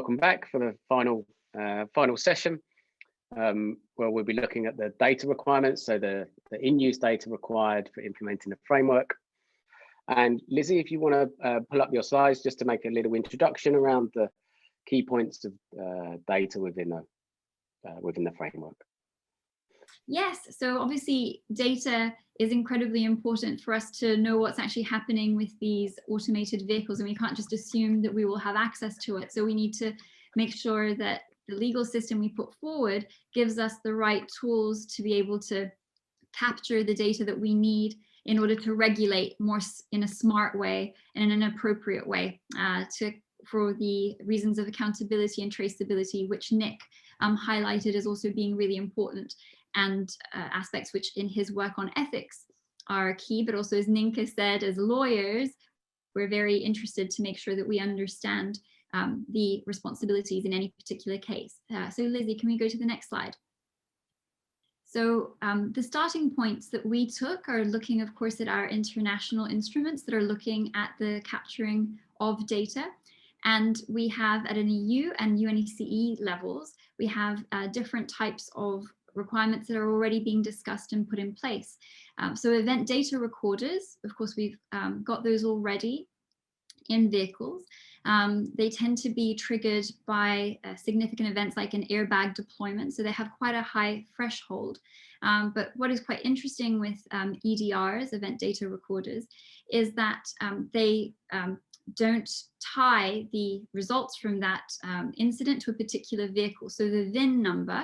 welcome back for the final session, where we'll be looking at the data requirements, so the in-use data required for implementing the framework. And Lizzie, if you want to pull up your slides just to make a little introduction around the key points of data within the framework. Yes, so obviously data is incredibly important for us to know what's actually happening with these automated vehicles, and we can't just assume that we will have access to it. So we need to make sure that the legal system we put forward gives us the right tools to be able to capture the data that we need in order to regulate more in a smart way and in an appropriate way for the reasons of accountability and traceability, which Nick highlighted as also being really important, and aspects which in his work on ethics are key, but also as Ninka said, as lawyers, we're very interested to make sure that we understand the responsibilities in any particular case. So Lizzie, can we go to the next slide? So the starting points that we took are looking, of course, at our international instruments that are looking at the capturing of data. And we have at an EU and UNECE levels, we have different types of requirements that are already being discussed and put in place. So event data recorders, of course, we've got those already in vehicles. They tend to be triggered by significant events like an airbag deployment, so they have quite a high threshold. But what is quite interesting with EDRs, event data recorders, is that they don't tie the results from that incident to a particular vehicle. So the VIN number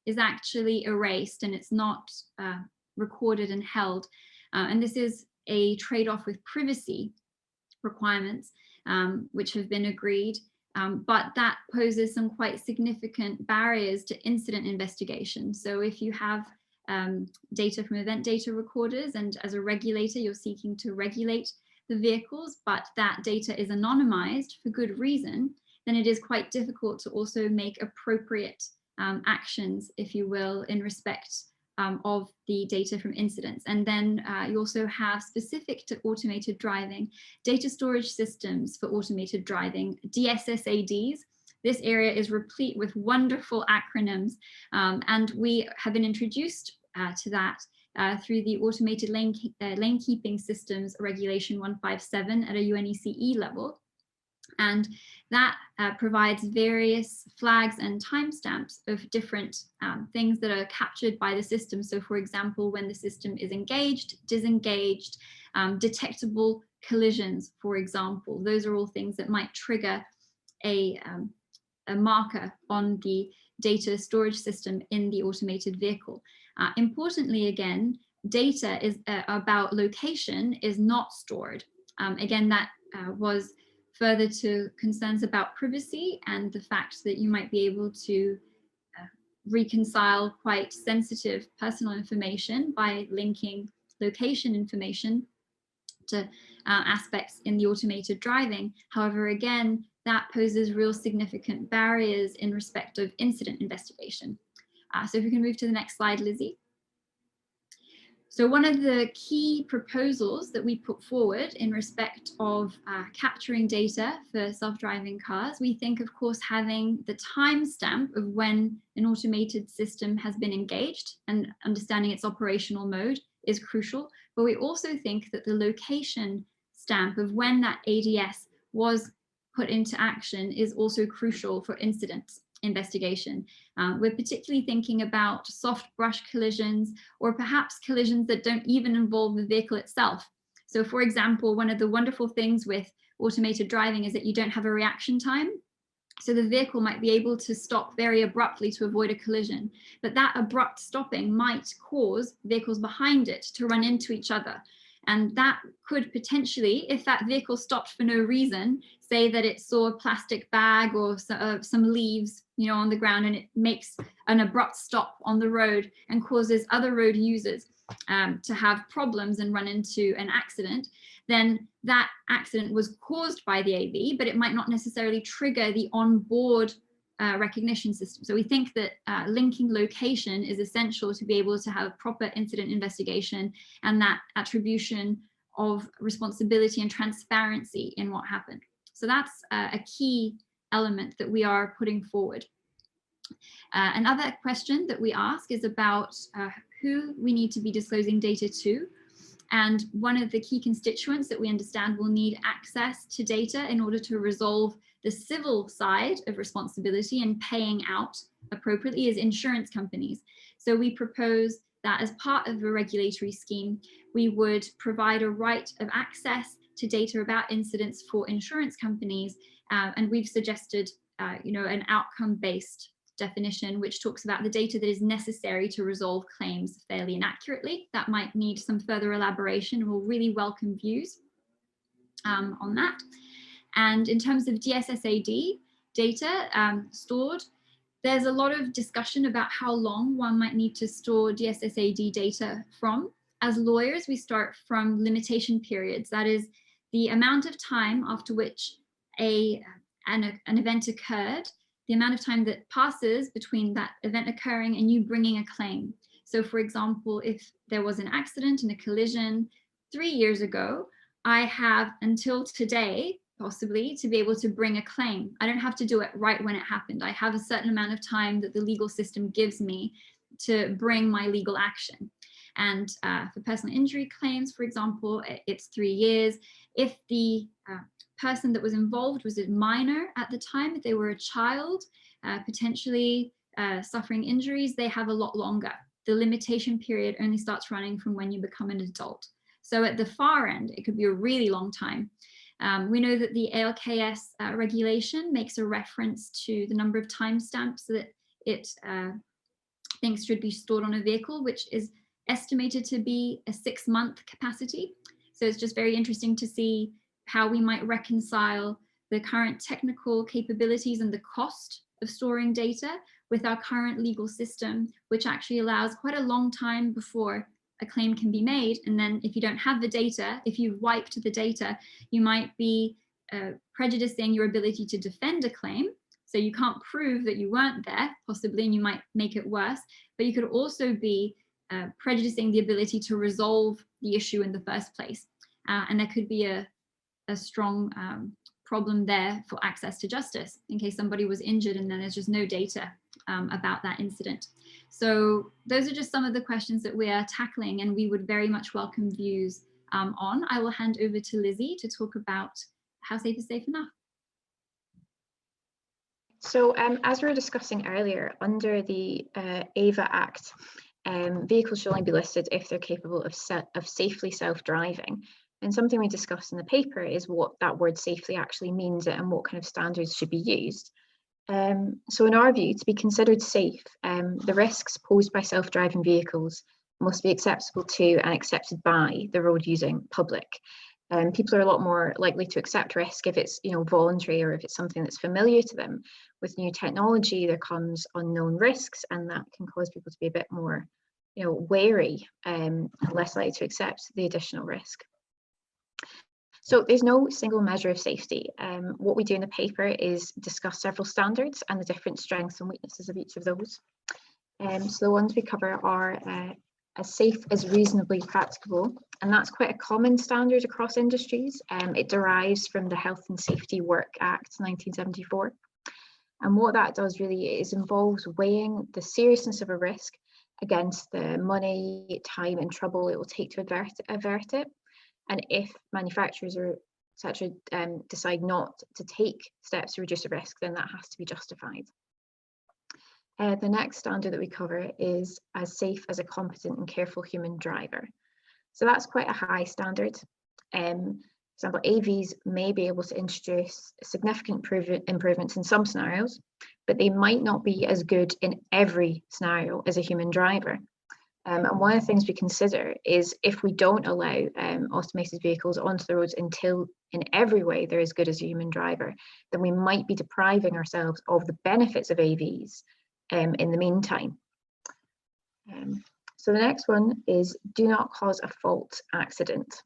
is actually erased and it's not recorded and held. And this is a trade-off with privacy requirements, which have been agreed, but that poses some quite significant barriers to incident investigation. So if you have data from event data recorders, and as a regulator, you're seeking to regulate the vehicles, but that data is anonymized for good reason, then it is quite difficult to also make appropriate actions, if you will, in respect of the data from incidents. And then you also have, specific to automated driving, data storage systems for automated driving, DSSADs. This area is replete with wonderful acronyms, and we have been introduced to that through the Automated Lane Keeping Systems Regulation 157 at a UNECE level. And that provides various flags and timestamps of different things that are captured by the system. So for example, when the system is engaged, disengaged, detectable collisions, for example, those are all things that might trigger a marker on the data storage system in the automated vehicle. Importantly, again, data is about location is not stored. Again, that was further to concerns about privacy and the fact that you might be able to reconcile quite sensitive personal information by linking location information to aspects in the automated driving. However, again, that poses real significant barriers in respect of incident investigation. So if we can move to the next slide, Lizzie. So one of the key proposals that we put forward in respect of capturing data for self-driving cars, we think, of course, having the timestamp of when an automated system has been engaged and understanding its operational mode is crucial. But we also think that the location stamp of when that ADS was put into action is also crucial for incident investigation. We're particularly thinking about soft brush collisions, or perhaps collisions that don't even involve the vehicle itself. So for example, one of the wonderful things with automated driving is that you don't have a reaction time. So the vehicle might be able to stop very abruptly to avoid a collision, but that abrupt stopping might cause vehicles behind it to run into each other. And that could potentially, if that vehicle stopped for no reason, say that it saw a plastic bag or some leaves, on the ground, and it makes an abrupt stop on the road and causes other road users to have problems and run into an accident, then that accident was caused by the AV, but it might not necessarily trigger the onboard recognition system. So we think that linking location is essential to be able to have proper incident investigation and that attribution of responsibility and transparency in what happened. So that's a key element that we are putting forward. Another question that we ask is about who we need to be disclosing data to. And one of the key constituents that we understand will need access to data in order to resolve the civil side of responsibility and paying out appropriately is insurance companies. So we propose that as part of a regulatory scheme, we would provide a right of access to data about incidents for insurance companies. And we've suggested an outcome-based definition, which talks about the data that is necessary to resolve claims fairly and accurately. That might need some further elaboration. We'll really welcome views on that. And in terms of DSSAD data stored, there's a lot of discussion about how long one might need to store DSSAD data from. As lawyers, we start from limitation periods. That is the amount of time after which an event occurred, the amount of time that passes between that event occurring and you bringing a claim. So for example, if there was an accident and a collision 3 years ago, I have until today, possibly, to be able to bring a claim. I don't have to do it right when it happened. I have a certain amount of time that the legal system gives me to bring my legal action. And for personal injury claims, for example, it's 3 years. If the person that was involved was a minor at the time, if they were a child, potentially suffering injuries, they have a lot longer. The limitation period only starts running from when you become an adult. So at the far end, it could be a really long time. We know that the ALKS regulation makes a reference to the number of timestamps that it thinks should be stored on a vehicle, which is estimated to be a 6-month capacity. So it's just very interesting to see how we might reconcile the current technical capabilities and the cost of storing data with our current legal system, which actually allows quite a long time before a claim can be made. And then if you don't have the data, if you've wiped the data, you might be prejudicing your ability to defend a claim. So you can't prove that you weren't there, possibly, and you might make it worse, but you could also be prejudicing the ability to resolve the issue in the first place. And there could be a strong problem there for access to justice in case somebody was injured and then there's just no data about that incident. So those are just some of the questions that we are tackling, and we would very much welcome views on. I will hand over to Lizzie to talk about how safe is safe enough. So as we were discussing earlier, under the AVA Act, vehicles should only be listed if they're capable of safely self-driving. And something we discussed in the paper is what that word safely actually means and what kind of standards should be used. So in our view, to be considered safe, the risks posed by self-driving vehicles must be acceptable to and accepted by the road-using public. People are a lot more likely to accept risk if it's voluntary or if it's something that's familiar to them. With new technology, there comes unknown risks, and that can cause people to be a bit more wary and less likely to accept the additional risk. So there's no single measure of safety. What we do in the paper is discuss several standards and the different strengths and weaknesses of each of those. So the ones we cover are as safe as reasonably practicable, and that's quite a common standard across industries. It derives from the Health and Safety Work Act 1974. And what that does really is involves weighing the seriousness of a risk against the money, time and trouble it will take to avert it. And if manufacturers or etc. Decide not to take steps to reduce the risk, then that has to be justified. The next standard that we cover is as safe as a competent and careful human driver. So that's quite a high standard. For example, AVs may be able to introduce significant improvements in some scenarios, but they might not be as good in every scenario as a human driver. And one of the things we consider is if we don't allow automated vehicles onto the roads until in every way they're as good as a human driver, then we might be depriving ourselves of the benefits of AVs in the meantime. So the next one is do not cause a fault accident.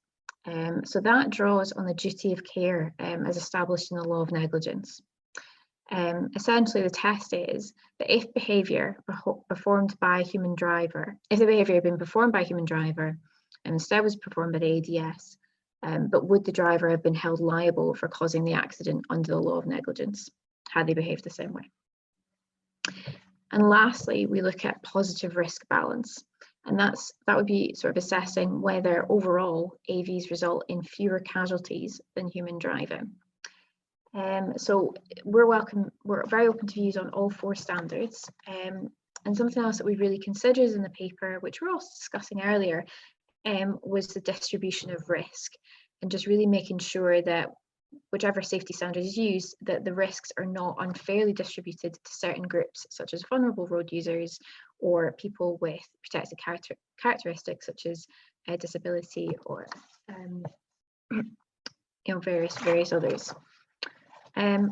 So that draws on the duty of care as established in the law of negligence. Essentially, the test is that if behaviour performed by a human driver, if the behaviour had been performed by a human driver and instead was performed by the ADS, but would the driver have been held liable for causing the accident under the law of negligence? had they behaved the same way. And lastly, we look at positive risk balance. And that would be sort of assessing whether overall AVs result in fewer casualties than human driving. So we're very open to views on all 4 standards. And something else that we really considered in the paper, which we're also discussing earlier, was the distribution of risk, and just really making sure that whichever safety standard is used, that the risks are not unfairly distributed to certain groups, such as vulnerable road users or people with protected characteristics such as disability or various others.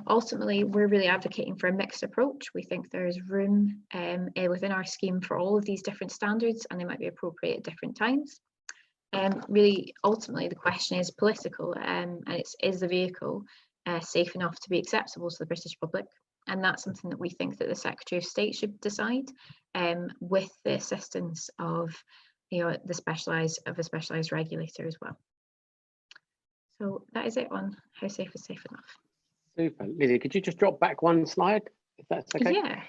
Ultimately, we're really advocating for a mixed approach. We think there's room within our scheme for all of these different standards, and they might be appropriate at different times. Really, ultimately, the question is political, and is the vehicle safe enough to be acceptable to the British public? And that's something that we think that the Secretary of State should decide, with the assistance of, a specialised regulator as well. So that is it on how safe is safe enough. Super. Lizzie, could you just drop back one slide, if that's okay? Yeah.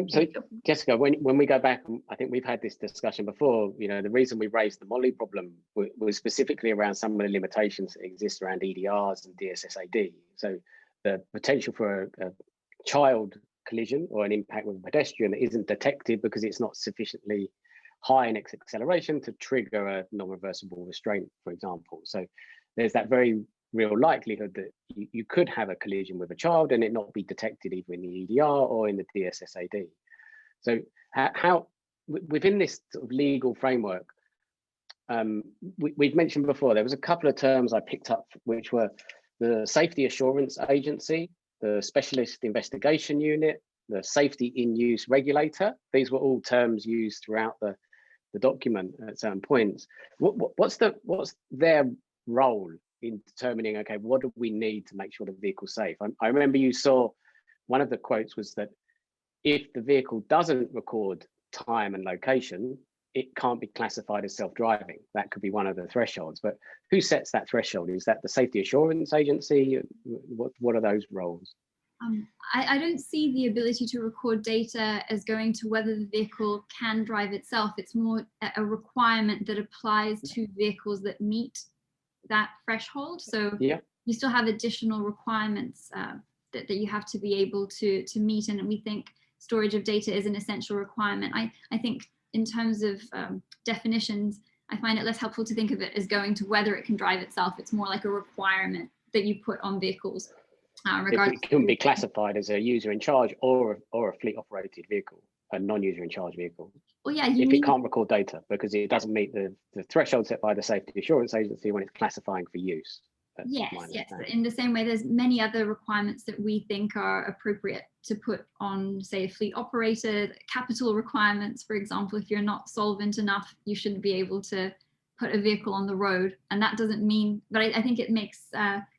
So Jessica, when we go back, I think we've had this discussion before, the reason we raised the Molly problem was specifically around some of the limitations that exist around EDRs and DSSAD. So the potential for a child collision or an impact with a pedestrian that isn't detected because it's not sufficiently high in its acceleration to trigger a non-reversible restraint, for example. So there's that very real likelihood that you could have a collision with a child and it not be detected either in the EDR or in the DSSAD. So how within this sort of legal framework, we've mentioned before, there was a couple of terms I picked up, which were the Safety Assurance Agency, the Specialist Investigation Unit, the Safety in Use Regulator. These were all terms used throughout the document at certain points. What's their role in determining, okay, what do we need to make sure the vehicle's safe? I remember you saw one of the quotes was that if the vehicle doesn't record time and location, it can't be classified as self-driving. That could be one of the thresholds, but who sets that threshold? Is that the Safety Assurance Agency? What are those roles? I don't see the ability to record data as going to whether the vehicle can drive itself. It's more a requirement that applies to vehicles that meet that threshold. So yeah, you still have additional requirements that you have to be able to meet, and we think storage of data is an essential requirement. I think in terms of definitions, I find it less helpful to think of it as going to whether it can drive itself. It's more like a requirement that you put on vehicles. It can be classified as a user in charge or a fleet operated vehicle, a non-user in charge vehicle. Well, yeah, if it can't record data because it doesn't meet the threshold set by the Safety Assurance Agency when it's classifying for use. Yes. In the same way, there's many other requirements that we think are appropriate to put on, say, a fleet operator. Capital requirements, for example, if you're not solvent enough, you shouldn't be able to put a vehicle on the road. And that doesn't mean, but I think it makes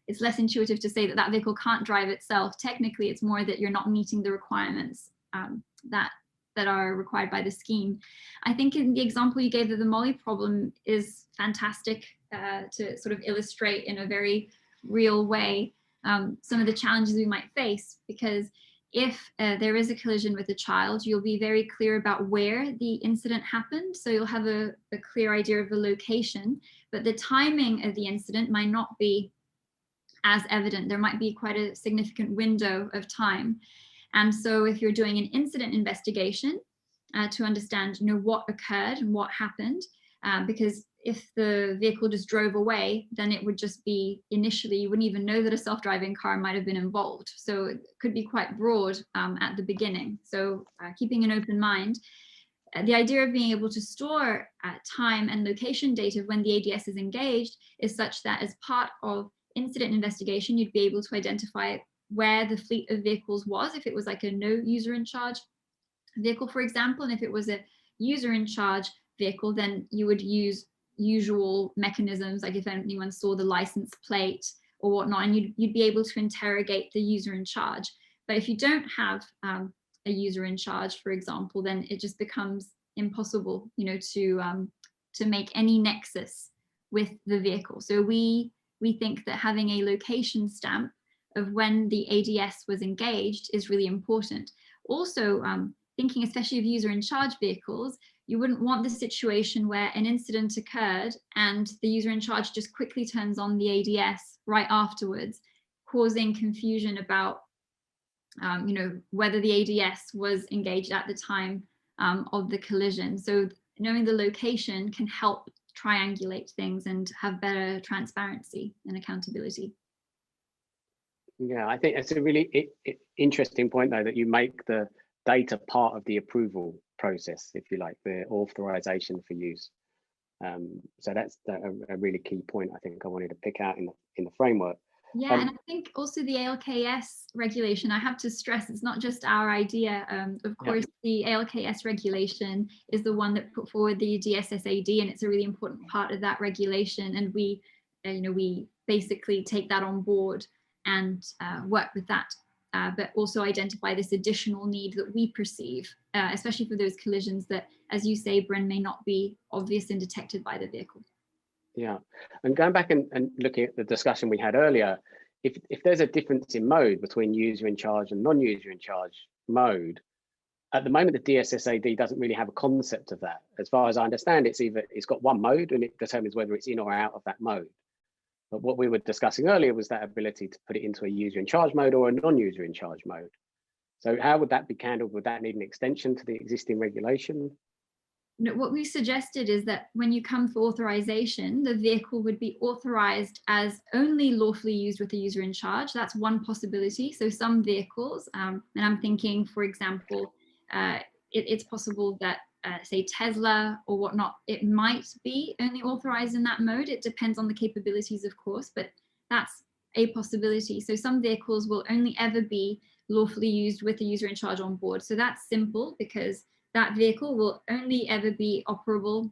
it's less intuitive to say that vehicle can't drive itself. Technically, it's more that you're not meeting the requirements that are required by the scheme. I think in the example you gave of the Molly problem is fantastic to sort of illustrate in a very real way some of the challenges we might face, because if there is a collision with a child, you'll be very clear about where the incident happened. So you'll have a clear idea of the location, but the timing of the incident might not be as evident. There might be quite a significant window of time. And so if you're doing an incident investigation to understand, what occurred and what happened, because if the vehicle just drove away, then it would just be initially, you wouldn't even know that a self-driving car might have been involved. So it could be quite broad at the beginning. So keeping an open mind. The idea of being able to store time and location data when the ADS is engaged is such that as part of incident investigation, you'd be able to identify where the fleet of vehicles was, if it was like a no user in charge vehicle, for example. And if it was a user in charge vehicle, then you would use usual mechanisms, like if anyone saw the license plate or whatnot, and you'd be able to interrogate the user in charge. But if you don't have a user in charge, for example, then it just becomes impossible, to make any nexus with the vehicle. So we think that having a location stamp of when the ADS was engaged is really important. Also, thinking especially of user in charge vehicles, you wouldn't want the situation where an incident occurred and the user in charge just quickly turns on the ADS right afterwards, causing confusion about whether the ADS was engaged at the time of the collision. So knowing the location can help triangulate things and have better transparency and accountability. Yeah, I think it's a really interesting point, though, that you make the data part of the approval process, if you like, the authorization for use. So that's a really key point I think I wanted to pick out in the framework. Yeah, and I think also the ALKS regulation, I have to stress, it's not just our idea. Of course, the ALKS regulation is the one that put forward the Dssad, and it's a really important part of that regulation. And we basically take that on board and work with that, but also identify this additional need that we perceive, especially for those collisions that, as you say, Bryn, may not be obvious and detected by the vehicle. Yeah, and going back and looking at the discussion we had earlier, if there's a difference in mode between user in charge and non-user in charge mode, at the moment the Dssad doesn't really have a concept of that. As far as I understand, it's got one mode and it determines whether it's in or out of that mode. But what we were discussing earlier was that ability to put it into a user in charge mode or a non-user in charge mode. So how would that be handled? Would that need an extension to the existing regulation? No, what we suggested is that when you come for authorization, the vehicle would be authorized as only lawfully used with the user in charge. That's one possibility. So some vehicles, and I'm thinking, for example, it's possible that, say, Tesla or whatnot, it might be only authorized in that mode. It depends on the capabilities, of course, but that's a possibility. So some vehicles will only ever be lawfully used with the user in charge on board. So that's simple, because that vehicle will only ever be operable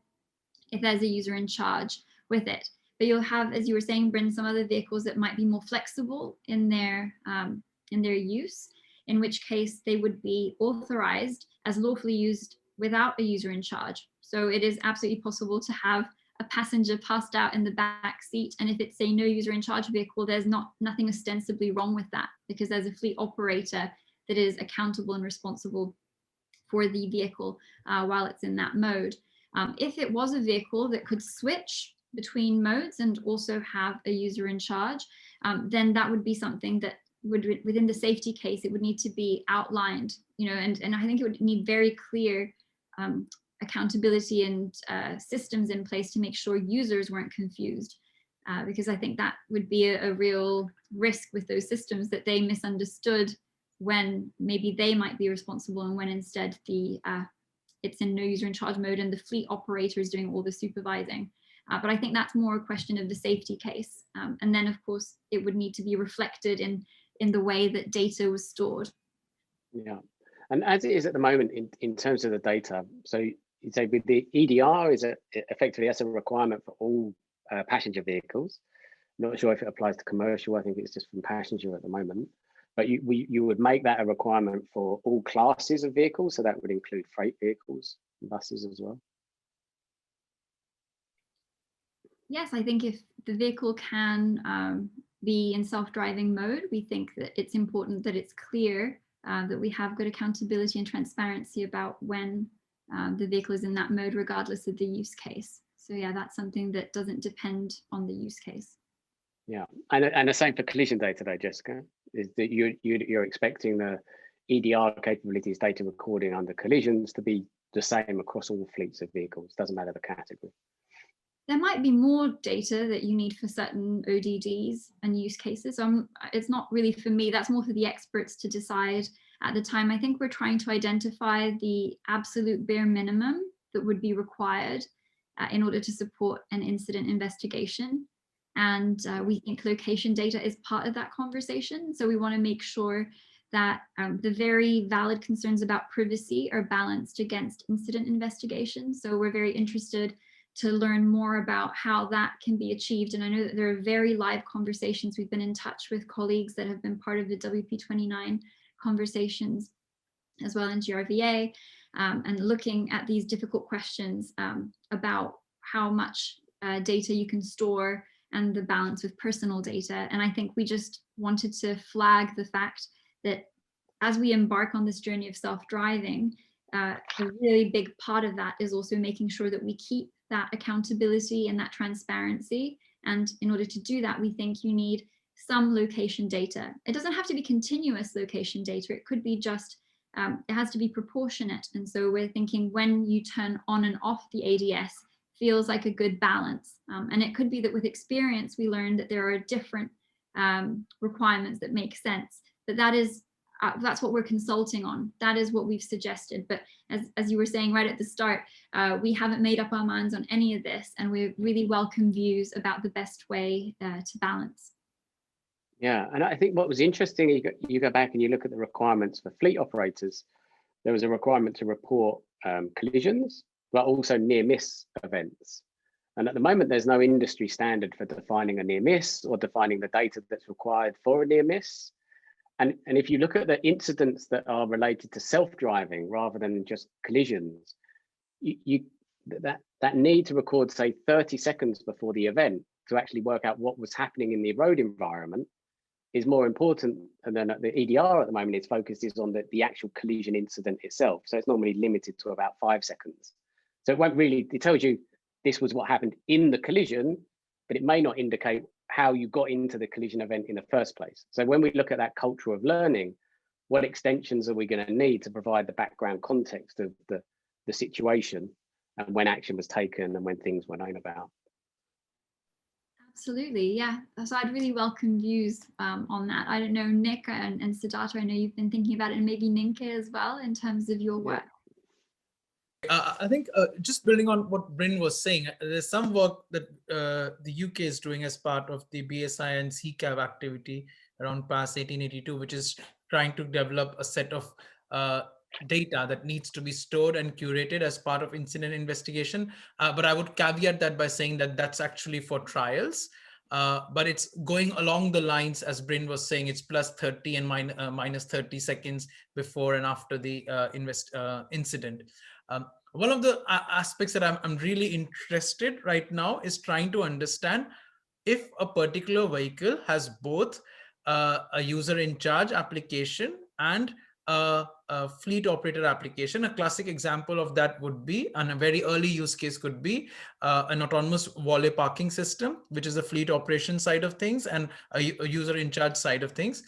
if there's a user in charge with it. But you'll have, as you were saying, Bryn, some other vehicles that might be more flexible in their use, in which case they would be authorized as lawfully used without a user in charge. So it is absolutely possible to have a passenger passed out in the back seat, and if it's a no user in charge vehicle, there's nothing ostensibly wrong with that, because there's a fleet operator that is accountable and responsible for the vehicle while it's in that mode. If it was a vehicle that could switch between modes and also have a user in charge, then that would be something that would, within the safety case, it would need to be outlined, and I think it would need very clear accountability and systems in place to make sure users weren't confused, because I think that would be a real risk with those systems, that they misunderstood when maybe they might be responsible and when instead it's in no user in charge mode and the fleet operator is doing all the supervising. But I think that's more a question of the safety case. And then, of course, it would need to be reflected in the way that data was stored. Yeah, and as it is at the moment in terms of the data, so you say with the EDR, is it effectively that's a requirement for all passenger vehicles? Not sure if it applies to commercial. I think it's just from passenger at the moment. But you would make that a requirement for all classes of vehicles, so that would include freight vehicles and buses as well. Yes, I think if the vehicle can be in self-driving mode, we think that it's important that it's clear that we have good accountability and transparency about when the vehicle is in that mode, regardless of the use case. So yeah, that's something that doesn't depend on the use case. Yeah, and the same for collision data though, Jessica, is that you're expecting the EDR capabilities, data recording under collisions, to be the same across all fleets of vehicles, doesn't matter the category. There might be more data that you need for certain ODDs and use cases. It's not really for me, that's more for the experts to decide at the time. I think we're trying to identify the absolute bare minimum that would be required in order to support an incident investigation. And we think location data is part of that conversation. So we want to make sure that the very valid concerns about privacy are balanced against incident investigation. So we're very interested to learn more about how that can be achieved. And I know that there are very live conversations. We've been in touch with colleagues that have been part of the WP29 conversations as well in GRVA, and looking at these difficult questions about how much data you can store and the balance with personal data. And I think we just wanted to flag the fact that as we embark on this journey of self-driving, a really big part of that is also making sure that we keep that accountability and that transparency. And in order to do that, we think you need some location data. It doesn't have to be continuous location data. It could be just, it has to be proportionate. And so we're thinking when you turn on and off the ADS feels like a good balance. And it could be that with experience, we learned that there are different requirements that make sense, but that's what we're consulting on. That is what we've suggested. But as you were saying right at the start, we haven't made up our minds on any of this, and we really welcome views about the best way to balance. Yeah, and I think what was interesting, you go back and you look at the requirements for fleet operators. There was a requirement to report collisions, but also near miss events. And at the moment, there's no industry standard for defining a near miss or defining the data that's required for a near miss. And if you look at the incidents that are related to self-driving rather than just collisions, that need to record, say, 30 seconds before the event to actually work out what was happening in the road environment is more important than the EDR at the moment. Its focus is on the actual collision incident itself. So it's normally limited to about 5 seconds. So it tells you this was what happened in the collision, but it may not indicate how you got into the collision event in the first place. So when we look at that culture of learning, what extensions are we going to need to provide the background context of the situation and when action was taken and when things were known about? Absolutely, yeah. So I'd really welcome views on that. I don't know, Nick and Siddhartha, I know you've been thinking about it, and maybe Ninke as well in terms of your work. I think just building on what Bryn was saying, there's some work that the UK is doing as part of the BSI and CCAV activity around PAS 1882, which is trying to develop a set of data that needs to be stored and curated as part of incident investigation. But I would caveat that by saying that that's actually for trials. But it's going along the lines, as Bryn was saying, it's plus 30 and minus 30 seconds before and after the incident. One of the aspects that I'm really interested right now is trying to understand if a particular vehicle has both a user in charge application and a fleet operator application. A classic example of that would be, and a very early use case could be an autonomous valet parking system, which is a fleet operation side of things and a user in charge side of things.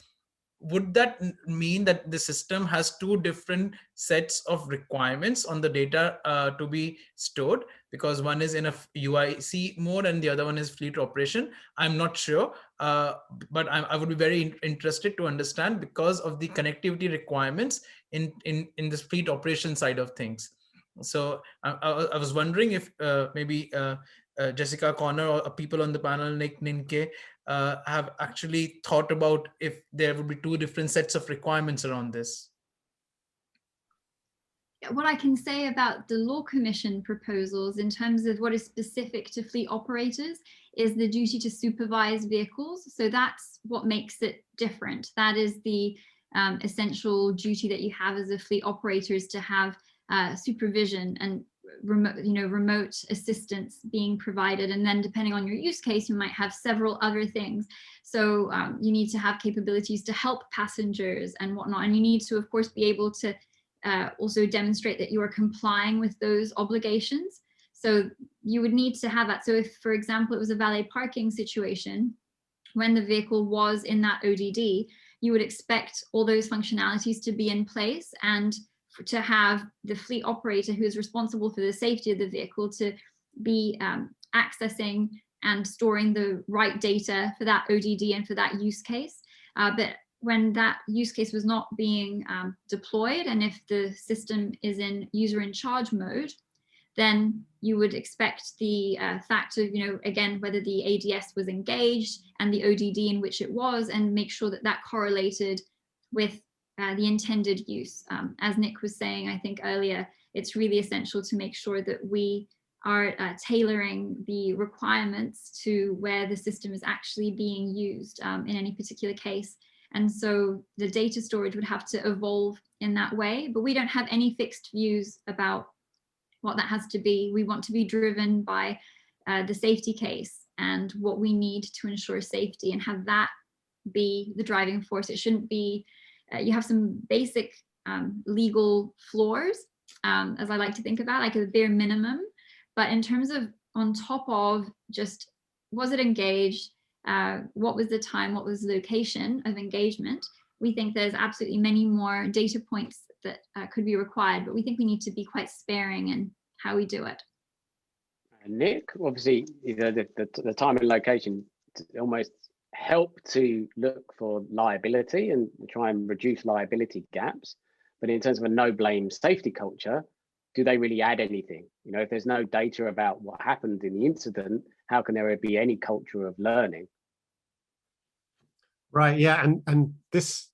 Would that mean that the system has two different sets of requirements on the data to be stored? Because one is in a UIC mode and the other one is fleet operation. I'm not sure, but I would be very interested to understand because of the connectivity requirements in this fleet operation side of things. So I was wondering if maybe Jessica, Connor, or people on the panel, Nick, Ninke, have actually thought about if there would be two different sets of requirements around this. What I can say about the Law Commission proposals in terms of what is specific to fleet operators is the duty to supervise vehicles. So that's what makes it different. That is the essential duty that you have as a fleet operator, is to have supervision and remote assistance being provided. And then depending on your use case, you might have several other things. So you need to have capabilities to help passengers and whatnot. And you need to, of course, be able to also demonstrate that you are complying with those obligations. So you would need to have that. So if, for example, it was a valet parking situation, when the vehicle was in that ODD, you would expect all those functionalities to be in place and to have the fleet operator who is responsible for the safety of the vehicle to be accessing and storing the right data for that ODD and for that use case. But when that use case was not being deployed, and if the system is in user in charge mode, then you would expect the fact of, again, whether the ADS was engaged and the ODD in which it was, and make sure that that correlated with the intended use. As Nick was saying, I think earlier, it's really essential to make sure that we are tailoring the requirements to where the system is actually being used in any particular case. And so the data storage would have to evolve in that way, but we don't have any fixed views about what that has to be. We want to be driven by the safety case and what we need to ensure safety, and have that be the driving force. It shouldn't be, you have some basic legal floors, as I like to think about, like a bare minimum, but in terms of on top of just, was it engaged, what was the time, what was the location of engagement, we think there's absolutely many more data points that could be required, but we think we need to be quite sparing in how we do it. Nick, obviously, the time and location almost help to look for liability and try and reduce liability gaps. But in terms of a no blame safety culture, do they really add anything? You know, if there's no data about what happened in the incident, how can there be any culture of learning? Right, yeah, and this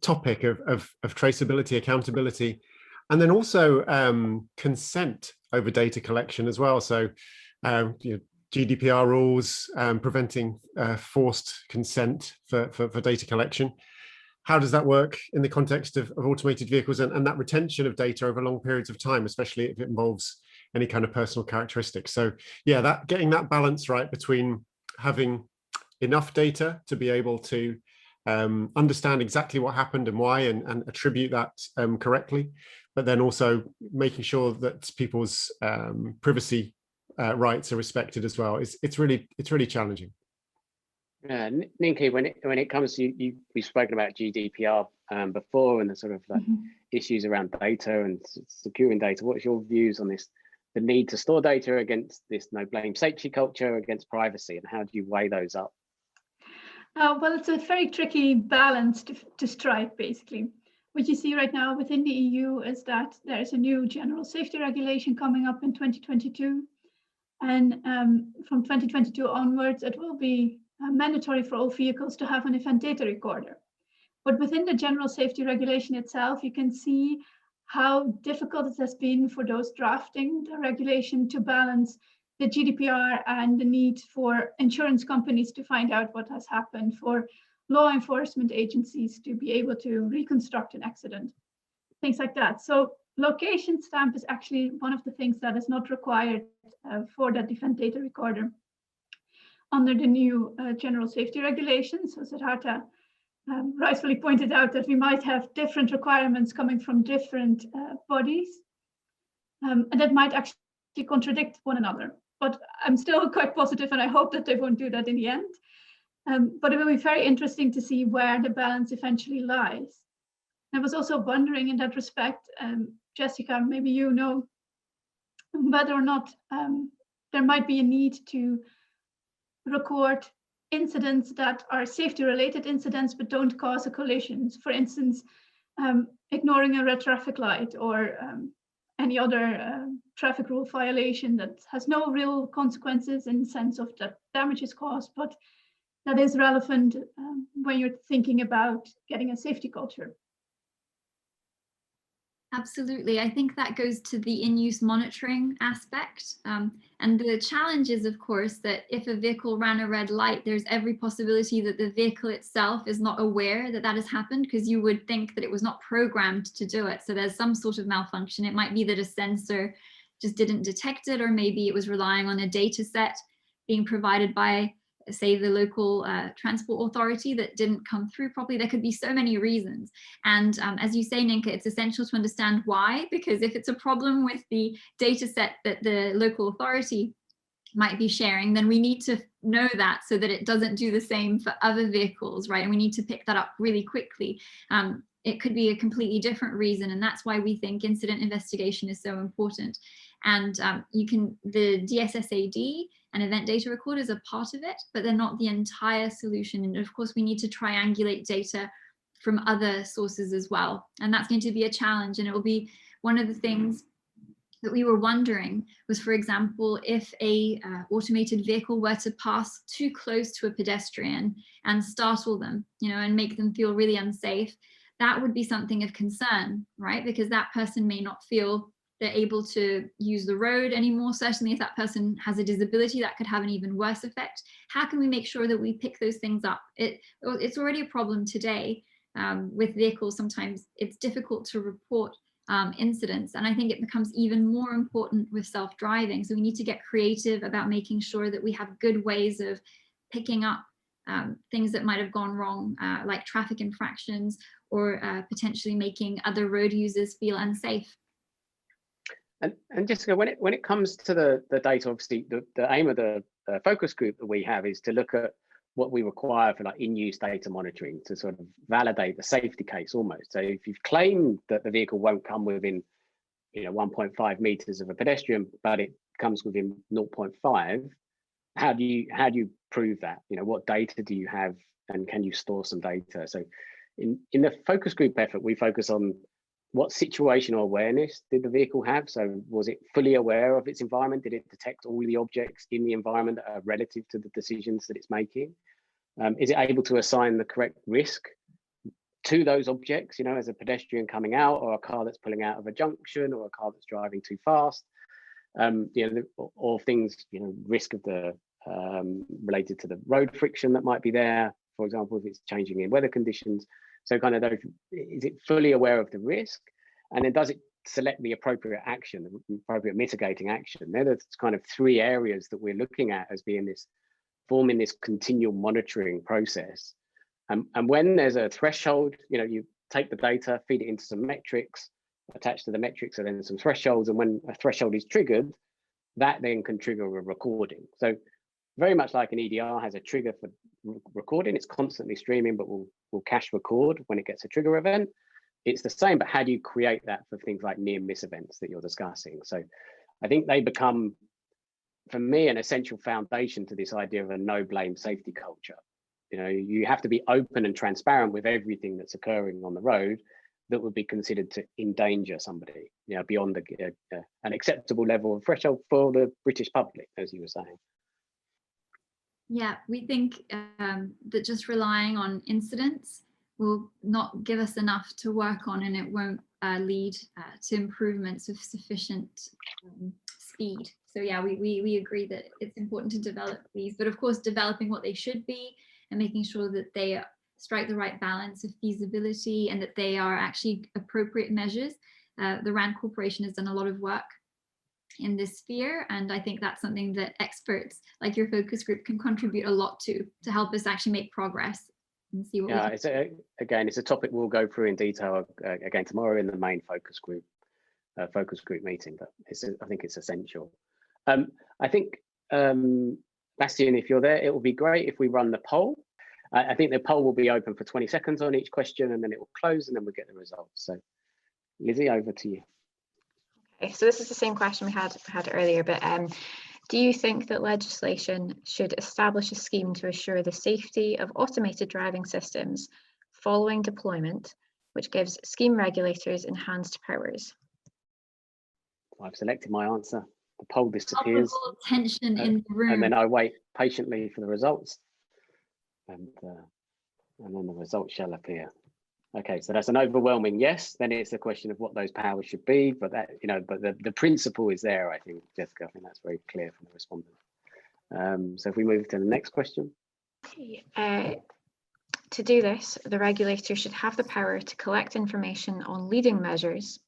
topic of traceability, accountability, and then also consent over data collection as well. So, you know, GDPR rules preventing forced consent for data collection. How does that work in the context of automated vehicles and that retention of data over long periods of time, especially if it involves any kind of personal characteristics? So yeah, that getting that balance right between having enough data to be able to understand exactly what happened and why, and attribute that correctly, but then also making sure that people's privacy rights are respected as well. It's really challenging. Ninky, when it comes to we've spoken about GDPR before, and the sort of issues around data and securing data. What's your views on this? The need to store data against this no blame safety culture, against privacy, and how do you weigh those up? Well, it's a very tricky balance to strike, basically. What you see right now within the EU is that there is a new general safety regulation coming up in 2022. And from 2022 onwards, it will be mandatory for all vehicles to have an event data recorder. But within the general safety regulation itself, you can see how difficult it has been for those drafting the regulation to balance the GDPR and the need for insurance companies to find out what has happened, for law enforcement agencies to be able to reconstruct an accident, things like that. So location stamp is actually one of the things that is not required for that event data recorder under the new general safety regulations. So Siddhartha rightfully pointed out that we might have different requirements coming from different bodies, and that might actually contradict one another. But I'm still quite positive, and I hope that they won't do that in the end. But it will be very interesting to see where the balance eventually lies. I was also wondering in that respect, Jessica, maybe you know whether or not there might be a need to record incidents that are safety-related incidents but don't cause a collision. For instance, ignoring a red traffic light or any other traffic rule violation that has no real consequences in the sense of that damage is caused, but that is relevant when you're thinking about getting a safety culture. Absolutely. I think that goes to the in-use monitoring aspect. And the challenge is, of course, that if a vehicle ran a red light, there's every possibility that the vehicle itself is not aware that that has happened, because you would think that it was not programmed to do it. So there's some sort of malfunction. It might be that a sensor just didn't detect it, or maybe it was relying on a data set being provided by, say, the local transport authority that didn't come through properly. There could be so many reasons. And as you say, Ninka, it's essential to understand why, because if it's a problem with the data set that the local authority might be sharing, then we need to know that so that it doesn't do the same for other vehicles, right? And we need to pick that up really quickly. It could be a completely different reason, and that's why we think incident investigation is so important. And the DSSAD and event data recorders are part of it, but they're not the entire solution. And of course, we need to triangulate data from other sources as well. And that's going to be a challenge. And it will be one of the things that we were wondering was, for example, if a automated vehicle were to pass too close to a pedestrian and startle them, and make them feel really unsafe, that would be something of concern, right? Because that person may not feel they're able to use the road anymore. Certainly if that person has a disability, that could have an even worse effect. How can we make sure that we pick those things up? It's already a problem today with vehicles. Sometimes it's difficult to report incidents. And I think it becomes even more important with self-driving. So we need to get creative about making sure that we have good ways of picking up things that might have gone wrong, like traffic infractions, or potentially making other road users feel unsafe. And Jessica, when it comes to the data, obviously the aim of the focus group that we have is to look at what we require for like in-use data monitoring to sort of validate the safety case almost. So if you've claimed that the vehicle won't come within 1.5 meters of a pedestrian, but it comes within 0.5, how do you prove that? What data do you have, and can you store some data? So in the focus group effort, we focus on what situational awareness did the vehicle have? So was it fully aware of its environment? Did it detect all the objects in the environment that are relative to the decisions that it's making? Is it able to assign the correct risk to those objects, as a pedestrian coming out, or a car that's pulling out of a junction, or a car that's driving too fast? Or things, risk of the related to the road friction that might be there, for example, if it's changing in weather conditions. So kind of those, is it fully aware of the risk? And then does it select the appropriate action, the appropriate mitigating action? They're the kind of three areas that we're looking at as being forming this continual monitoring process. And when there's a threshold, you take the data, feed it into some metrics, attached to the metrics are then some thresholds. And when a threshold is triggered, that then can trigger a recording. So very much like an EDR has a trigger for recording, it's constantly streaming, but will cache record when it gets a trigger event. It's the same, but how do you create that for things like near miss events that you're discussing? So I think they become, for me, an essential foundation to this idea of a no blame safety culture. You have to be open and transparent with everything that's occurring on the road that would be considered to endanger somebody, beyond an acceptable level of threshold for the British public, as you were saying. Yeah, we think that just relying on incidents will not give us enough to work on, and it won't lead to improvements of sufficient speed. So yeah, we agree that it's important to develop these, but of course developing what they should be and making sure that they strike the right balance of feasibility and that they are actually appropriate measures. The RAND Corporation has done a lot of work in this sphere, and I think that's something that experts like your focus group can contribute a lot to help us actually make progress and see what it's a topic we'll go through in detail again tomorrow in the main focus group meeting, but I think it's essential. I think Bastian, if you're there, it will be great if we run the poll. I think the poll will be open for 20 seconds on each question, and then it will close, and then we'll get the results. So Lizzie, over to you. Okay, so this is the same question we had earlier, but do you think that legislation should establish a scheme to assure the safety of automated driving systems following deployment, which gives scheme regulators enhanced powers? I've selected my answer. The poll disappears. Tension in the room. And then I wait patiently for the results, and then the results shall appear. Okay, so that's an overwhelming yes. Then it's a question of what those powers should be, but that but the principle is there. I think, Jessica, I think that's very clear from the respondent. So if we move to the next question. To do this, the regulator should have the power to collect information on leading measures,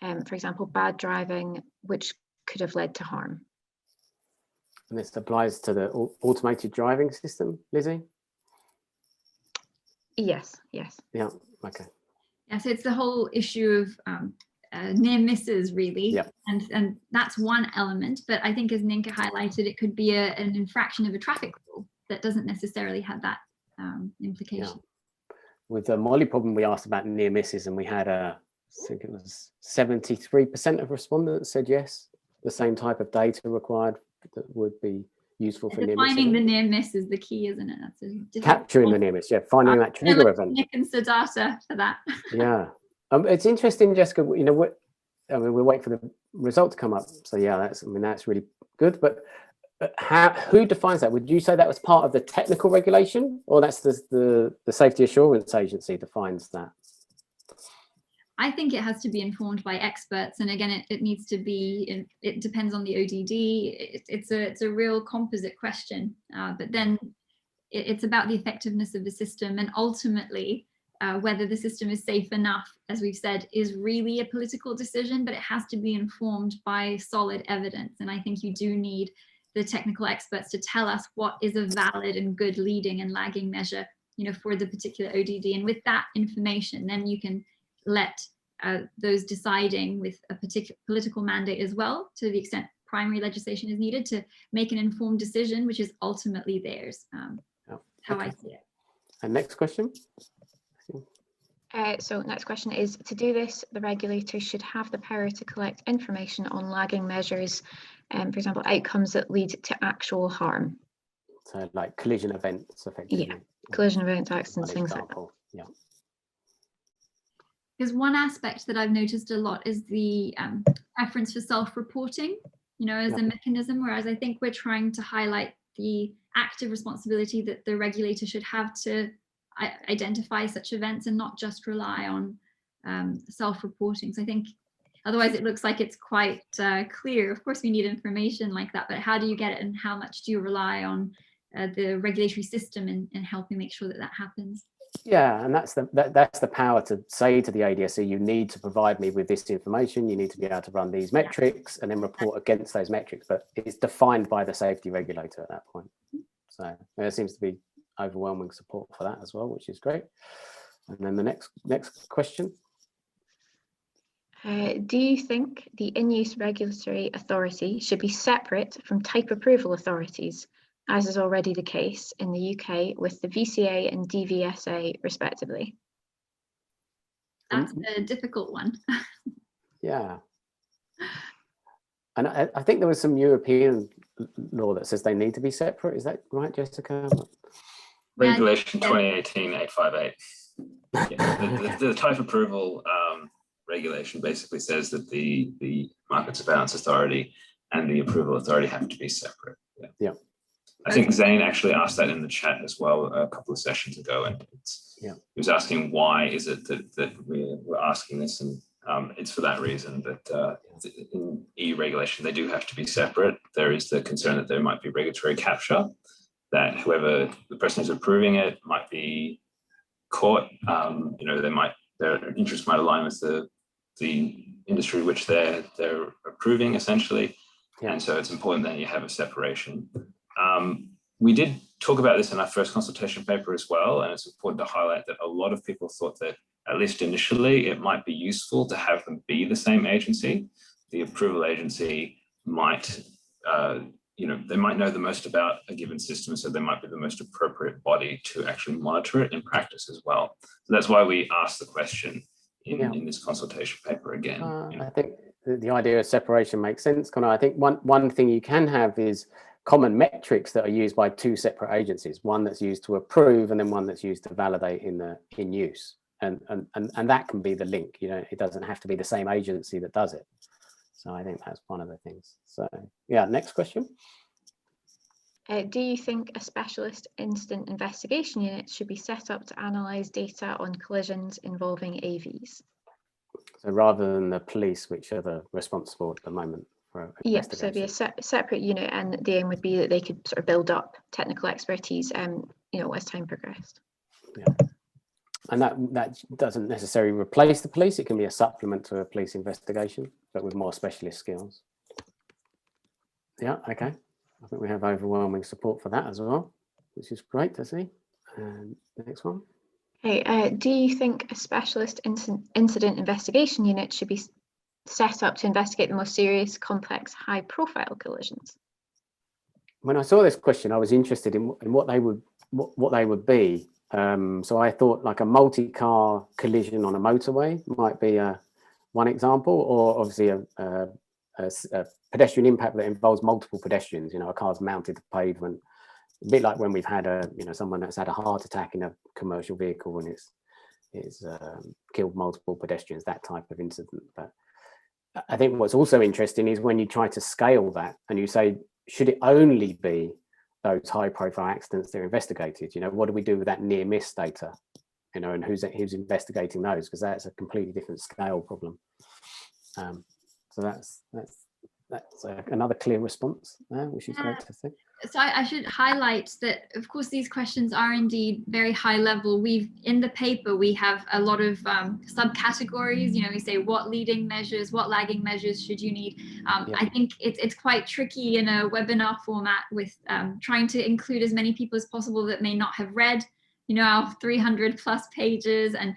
for example, bad driving, which could have led to harm. And this applies to the automated driving system, Lizzie? Yes. Yeah, okay. Yeah, so it's the whole issue of near misses, really. Yep. And that's one element, but I think as Ninka highlighted, it could be an infraction of a traffic rule that doesn't necessarily have that implication. Yeah. With the Molly problem, we asked about near misses, and we had I think it was 73% of respondents said yes, the same type of data required that would be useful for near misses. Finding the near miss is the key, isn't it? That's capturing the near miss, yeah, finding that trigger event. Nick and Sadata for that. Yeah, it's interesting, Jessica. We'll wait for the result to come up. So yeah, that's really good. But who defines that? Would you say that was part of the technical regulation, or that's the Safety Assurance Agency defines that? I think it has to be informed by experts, and again, it needs to be. It depends on the ODD. It's a real composite question, but then it's about the effectiveness of the system, and ultimately, whether the system is safe enough, as we've said, is really a political decision, but it has to be informed by solid evidence. And I think you do need the technical experts to tell us what is a valid and good leading and lagging measure, you know, for the particular ODD. And with that information, then you can let those deciding with a particular political mandate as well, to the extent primary legislation is needed, to make an informed decision, which is ultimately theirs. How I see it. And next question. So next question is, to do this, the regulator should have the power to collect information on lagging measures, for example, outcomes that lead to actual harm. So like collision events, effectively. Yeah, collision events, accidents, things like that. Yeah. Because one aspect that I've noticed a lot is the preference for self-reporting, you know, as a mechanism, whereas I think we're trying to highlight the active responsibility that the regulator should have to identify such events and not just rely on self-reporting. So I think otherwise it looks like it's quite clear. Of course, we need information like that, but how do you get it, and how much do you rely on the regulatory system in helping make sure that that happens? Yeah, and that's the power to say to the ADSE, you need to provide me with this information, you need to be able to run these metrics and then report against those metrics, but it's defined by the safety regulator at that point. So there seems to be overwhelming support for that as well, which is great. And then the next question. Do you think the in-use regulatory authority should be separate from type approval authorities, as is already the case in the UK with the VCA and DVSA respectively? That's a difficult one. Yeah. And I think there was some European law that says they need to be separate. Is that right, Jessica? Regulation 2018-858. Yeah, the type approval regulation basically says that the market surveillance authority and the approval authority have to be separate. Yeah. I think Zane actually asked that in the chat as well a couple of sessions ago, and he was asking why is it that we're asking this, and it's for that reason that in EU regulation they do have to be separate. There is the concern that there might be regulatory capture, that whoever the person who's approving it might be caught. You know, their interests might align with the industry which they're approving essentially, and so it's important that you have a separation. We did talk about this in our first consultation paper as well, and it's important to highlight that a lot of people thought that, at least initially, it might be useful to have them be the same agency. The approval agency might, you know, they might know the most about a given system, so they might be the most appropriate body to actually monitor it in practice as well. So that's why we asked the question in this consultation paper again. You know. I think the idea of separation makes sense, Connor. I think one thing you can have is common metrics that are used by two separate agencies, one that's used to approve and then one that's used to validate in use. And that can be the link. You know, it doesn't have to be the same agency that does it. So I think that's one of the things. So yeah, next question. Do you think a specialist incident investigation unit should be set up to analyse data on collisions involving AVs? So rather than the police, which are the responsible at the moment for so it'd be a separate unit, and the aim would be that they could sort of build up technical expertise, you know, as time progressed. Yeah. And that doesn't necessarily replace the police. It can be a supplement to a police investigation, but with more specialist skills. Yeah, okay. I think we have overwhelming support for that as well, which is great to see. And the next one. Okay, do you think a specialist incident investigation unit should be set up to investigate the most serious, complex, high-profile collisions? When I saw this question, I was interested in what they would be. So I thought like a multi-car collision on a motorway might be one example, or obviously a pedestrian impact that involves multiple pedestrians. You know, a car's mounted to pavement, a bit like when we've had someone that's had a heart attack in a commercial vehicle and it's killed multiple pedestrians, that type of incident. But I think what's also interesting is when you try to scale that and you say, should it only be those high profile accidents that are investigated? You know, what do we do with that near miss data? You know, and who's investigating those? Because that's a completely different scale problem. So that's that's another clear response there, which is great to see. So I should highlight that, of course, these questions are indeed very high level. In the paper, we have a lot of subcategories. You know, we say what leading measures, what lagging measures should you need. I think it's quite tricky in a webinar format with trying to include as many people as possible that may not have read, you know, our 300 plus pages, and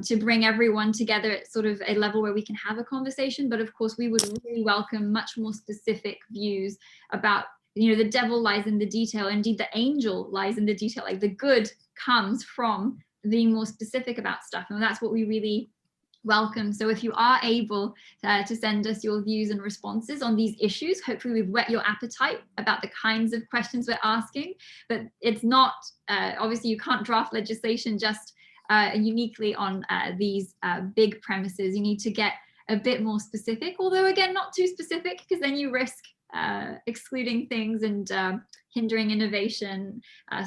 to bring everyone together at sort of a level where we can have a conversation. But of course, we would really welcome much more specific views about, you know, the devil lies in the detail. Indeed, the angel lies in the detail. Like, the good comes from being more specific about stuff. And that's what we really welcome. So if you are able to send us your views and responses on these issues, hopefully we've whet your appetite about the kinds of questions we're asking. But it's not, obviously you can't draft legislation just uniquely on these big premises. You need to get a bit more specific, although again, not too specific, because then you risk excluding things and hindering innovation.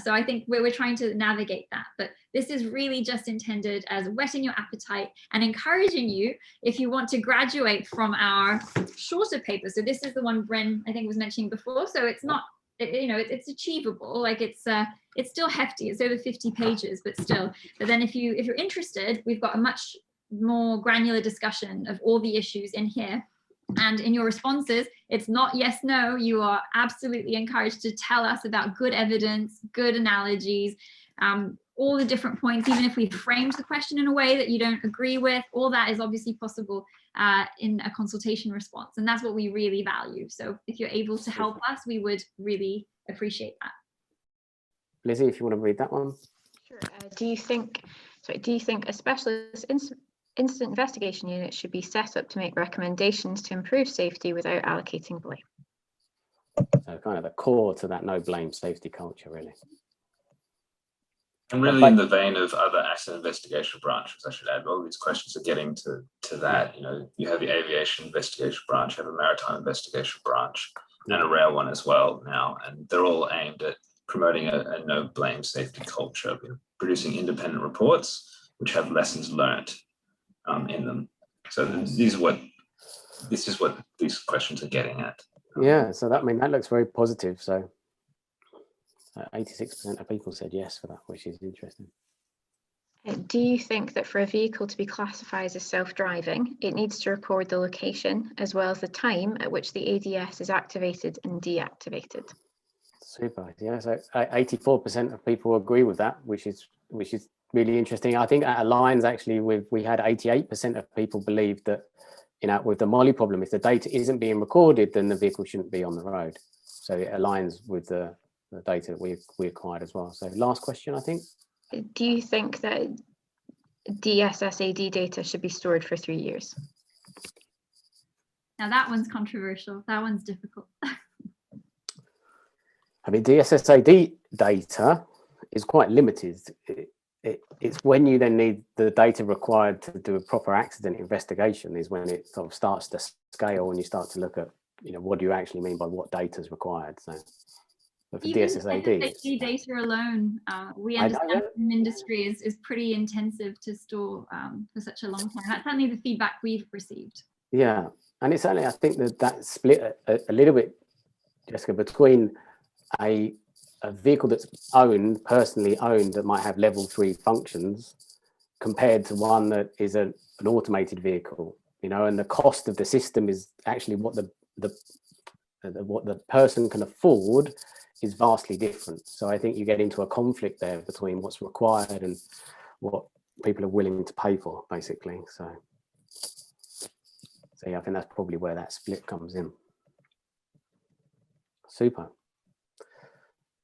So I think we're trying to navigate that, but this is really just intended as whetting your appetite and encouraging you if you want to graduate from our shorter paper. So this is the one Bryn, I think, was mentioning before. So it's not, you know, it's achievable. Like, it's still hefty. It's over 50 pages, but still. But then if you're interested, we've got a much more granular discussion of all the issues in here. And in your responses, it's not yes, no. You are absolutely encouraged to tell us about good evidence, good analogies, all the different points, even if we framed the question in a way that you don't agree with. All that is obviously possible in a consultation response. And that's what we really value. So if you're able to help us, we would really appreciate that. Lizzie, if you want to read that one. Sure. Do you think a specialist incident investigation unit should be set up to make recommendations to improve safety without allocating blame? So kind of the core to that no blame safety culture, really. And really in the vein of other accident investigation branches, I should add, all these questions are getting to that. You know, you have the aviation investigation branch, you have a maritime investigation branch, and a rail one as well now. And they're all aimed at promoting a no blame safety culture, producing independent reports which have lessons learned in them. So this is what these questions are getting at. Yeah, so that looks very positive. So 86% of people said yes for that, which is interesting. Do you think that for a vehicle to be classified as self-driving, it needs to record the location as well as the time at which the ADS is activated and deactivated? Super. Yeah, so 84% of people agree with that, which is really interesting. I think that aligns actually with, we had 88% of people believe that, you know, with the Molly problem, if the data isn't being recorded, then the vehicle shouldn't be on the road. So it aligns with the data that we acquired as well. So last question, I think. Do you think that DSSAD data should be stored for 3 years? Now that one's controversial. That one's difficult. I mean, DSSAD data is quite limited. It's when you then need the data required to do a proper accident investigation is when it sort of starts to scale, and you start to look at, you know, what do you actually mean by what data is required. So, but for DSSAD data alone, we understand from industry is pretty intensive to store for such a long time. That's certainly the feedback we've received. Yeah, and it's only, I think that split a little bit, Jessica, between a vehicle that's personally owned, that might have level 3 functions, compared to one that is an automated vehicle, you know, and the cost of the system is actually what the person can afford is vastly different. So I think you get into a conflict there between what's required and what people are willing to pay for, basically. So yeah, I think that's probably where that split comes in. Super.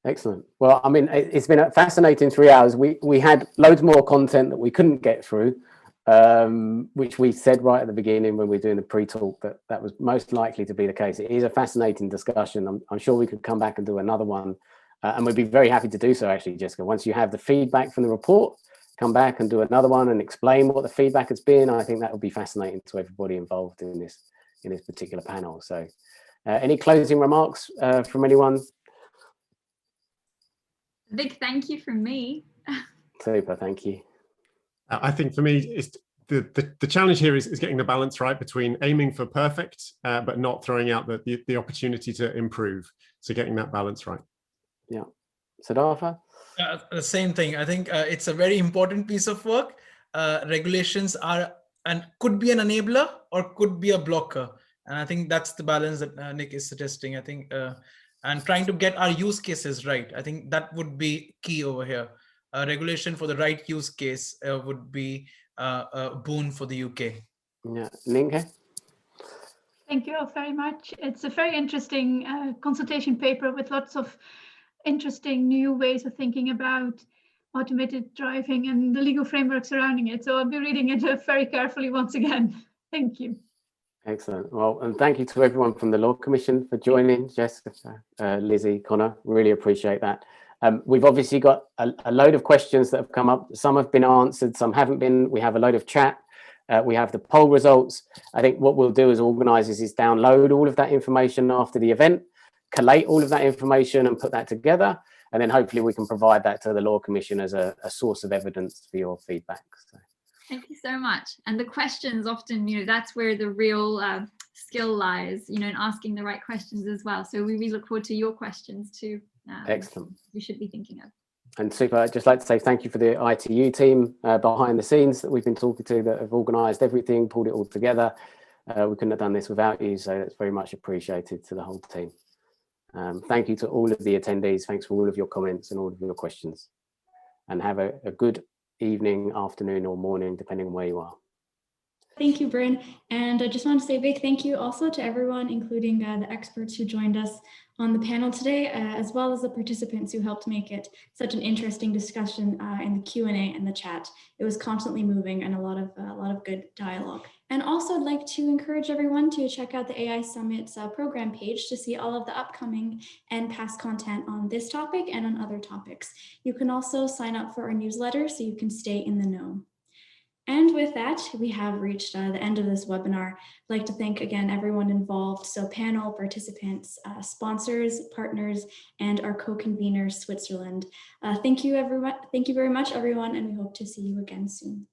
Excellent. Well, I mean, it's been a fascinating 3 hours. We had loads more content that we couldn't get through, which we said right at the beginning when we were doing the pre-talk that was most likely to be the case. It is a fascinating discussion. I'm sure we could come back and do another one, and we'd be very happy to do so, actually, Jessica. Once you have the feedback from the report, come back and do another one and explain what the feedback has been. I think that would be fascinating to everybody involved in this particular panel. So any closing remarks from anyone? A big thank you from me. Super, thank you. I think for me, it's the challenge here is getting the balance right between aiming for perfect, but not throwing out the opportunity to improve. So getting that balance right. Yeah. Siddhartha? The same thing. I think it's a very important piece of work. Regulations are and could be an enabler or could be a blocker. And I think that's the balance that Nick is suggesting. I think, and trying to get our use cases right. I think that would be key over here. Regulation for the right use case would be a boon for the UK. Yeah, Ninke? Thank you all very much. It's a very interesting consultation paper with lots of interesting new ways of thinking about automated driving and the legal framework surrounding it. So I'll be reading it very carefully once again. Thank you. Excellent. Well, and thank you to everyone from the Law Commission for joining, Jessica, Lizzie, Connor. Really appreciate that. We've obviously got a load of questions that have come up. Some have been answered, some haven't been. We have a load of chat. We have the poll results. I think what we'll do as organisers is download all of that information after the event, collate all of that information and put that together. And then hopefully we can provide that to the Law Commission as a source of evidence for your feedback. So. Thank you so much. And the questions often, that's where the real skill lies, in asking the right questions as well. So we really look forward to your questions too. Excellent. You should be thinking of. And super, I'd just like to say thank you for the ITU team behind the scenes that we've been talking to, that have organised everything, pulled it all together. We couldn't have done this without you, so that's very much appreciated to the whole team. Thank you to all of the attendees. Thanks for all of your comments and all of your questions. And have a good evening, afternoon or morning, depending on where you are. Thank you, Bryn. And I just want to say a big thank you also to everyone, including the experts who joined us on the panel today, as well as the participants who helped make it such an interesting discussion in the Q&A and the chat. It was constantly moving and a lot of good dialogue. And also I'd like to encourage everyone to check out the AI Summit's program page to see all of the upcoming and past content on this topic and on other topics. You can also sign up for our newsletter so you can stay in the know. And with that, we have reached the end of this webinar. I'd like to thank again everyone involved, so panel participants, sponsors, partners, and our co-convener, Switzerland. Thank you, everyone. Thank you very much, everyone, and we hope to see you again soon.